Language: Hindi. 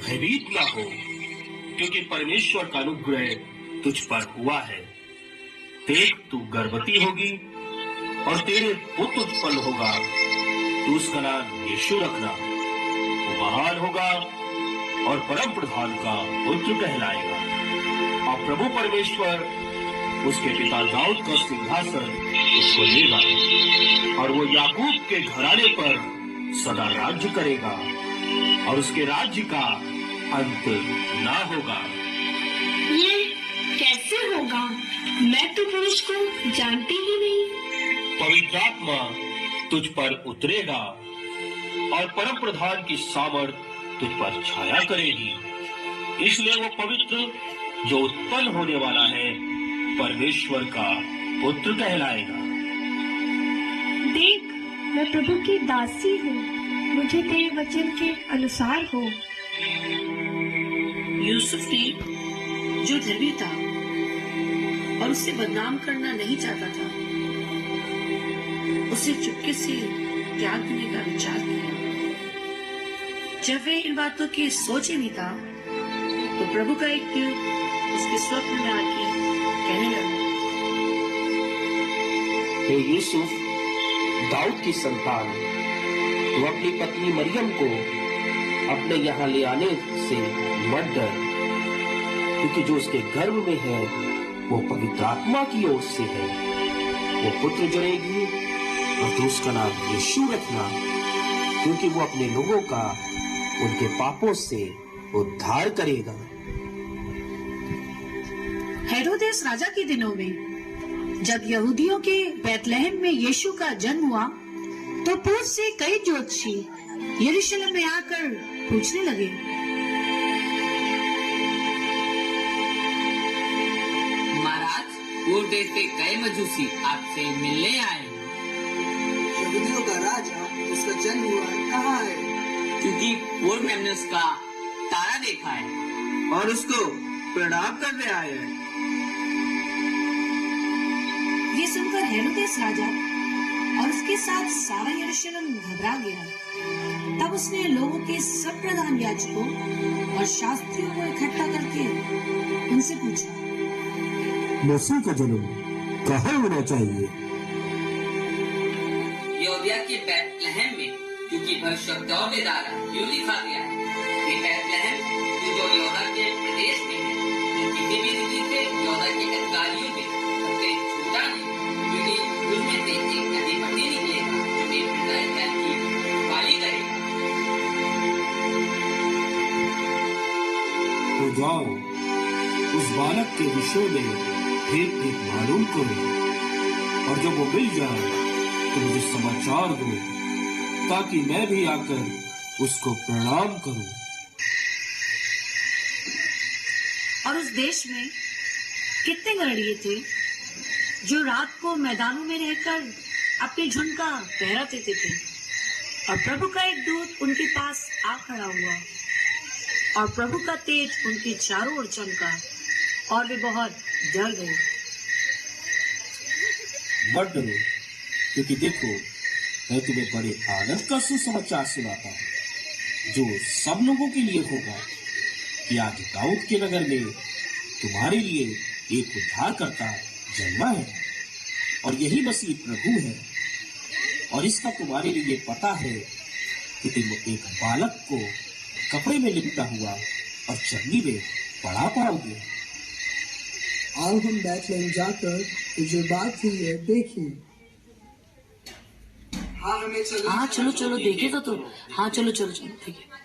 भयभीत ना हो, क्योंकि परमेश्वर का अनुग्रह तुझ पर हुआ है। देख, तू गर्भवती होगी और तेरे पुत्र उत्पन्न होगा, तू उसका नाम यीशु रखना। वो महान होगा और परम प्रधान का पुत्र कहलाएगा, और प्रभु परमेश्वर उसके पिता दाऊद का सिंहासन उसको देगा, और वो याकूब के घराने पर सदा राज्य करेगा, और उसके राज्य का अंत ना होगा। ये कैसे होगा? मैं तो पुरुष को जानती ही नहीं। पवित्र आत्मा तुझ पर उतरेगा और परम प्रधान की सामर्थ तुझ पर छाया करेगी, इसलिए वो पवित्र जो उत्पन्न होने वाला है परमेश्वर का पुत्र कहलाएगा। देख, मैं प्रभु की दासी हूँ, मुझे तेरे वचन के अनुसार हो। यूसुफ ने जो धर्मी था और उसे बदनाम करना नहीं चाहता था, उसे चुपके से त्याग देने का विचार किया। जब वे इन बातों की सोच ही नहीं था, तो प्रभु का एक दूत उसके स्वप्न में आके कहने लगा, हे यूसुफ, दाऊद की संतान, तू अपनी पत्नी मरियम को अपने यहाँ ले आने से मत डर, क्योंकि जो उसके गर्भ में है वो पवित्र आत्मा की ओर से है। वो पुत्र जनेगी और तू उसका नाम यीशु रखना, क्योंकि वो अपने लोगों का उनके पापों से उद्धार करेगा। हेरोदेस राजा के दिनों में जब यहूदियों के बैतलहम में यीशु का जन्म हुआ, तो पूर्व से कई ज्योतिषी यरूशलेम में आकर पूछने लगे, महाराज, पूर्व देश से कई मजूसी आपसे मिलने आए हैं। यहूदियों का राजा उसका जन्म हुआ कहाँ है? क्योंकि पूर्व में हमने उसका तारा देखा है और उसको प्रणाम करने आए हैं। ये सुनकर हेरोदेस राजा और उसके साथ सारा यरूशलेम घबरा गया। तब उसने लोगों के सब प्रधान याजकों और शास्त्रियों को इकट्ठा करके उनसे पूछा, मसीह का जन्म कहाँ होना चाहिए? यहूदिया के बैतलहम में, क्योंकि भविष्यवक्ताओं के द्वारा यूं लिखा गया है कि बैतलहम जो यहूदा के प्रदेश में है, किसी भी रीति से यहूदा के अधिकारियों में सबसे छोटा है, क्योंकि उसमें से एक अधिपति निकलेगा जो एक प्रजा इस्राएल की रखवाली करेगा। तो जाओ, उस बालक के विषय में ठीक मालूम करो, और जब वो मिल जाए तो मुझे समाचार दो, ताकि मैं भी आकर उसको प्रणाम करूं। और उस देश में कितने गड़िए थे जो रात को मैदानों में रहकर अपने झुंड का पहरा देते थे, और प्रभु का एक दूत उनके पास आ खड़ा हुआ, और प्रभु का तेज उनके चारों ओर चमका, और वे बहुत डर गए। मत डरो, क्योंकि देखो, मैं तुम्हें बड़े आनंद का सुसमाचार सुनाता हूँ, जो सब लोगों के लिए होगा, कि आज दाऊद के नगर में तुम्हारे लिए एक उद्धारकर्ता जन्मा है, और यही मसीह प्रभु है। और इसका तुम्हारे लिए पता है कि तुम एक बालक को कपड़े में लिपटा हुआ और चरनी में पड़ा पाओगे। आओ हम बैतलहम जाकर जो बात हुई है देखें। हाँ चलो चलो देखे तो हाँ चलो चलो चलो ठीक है।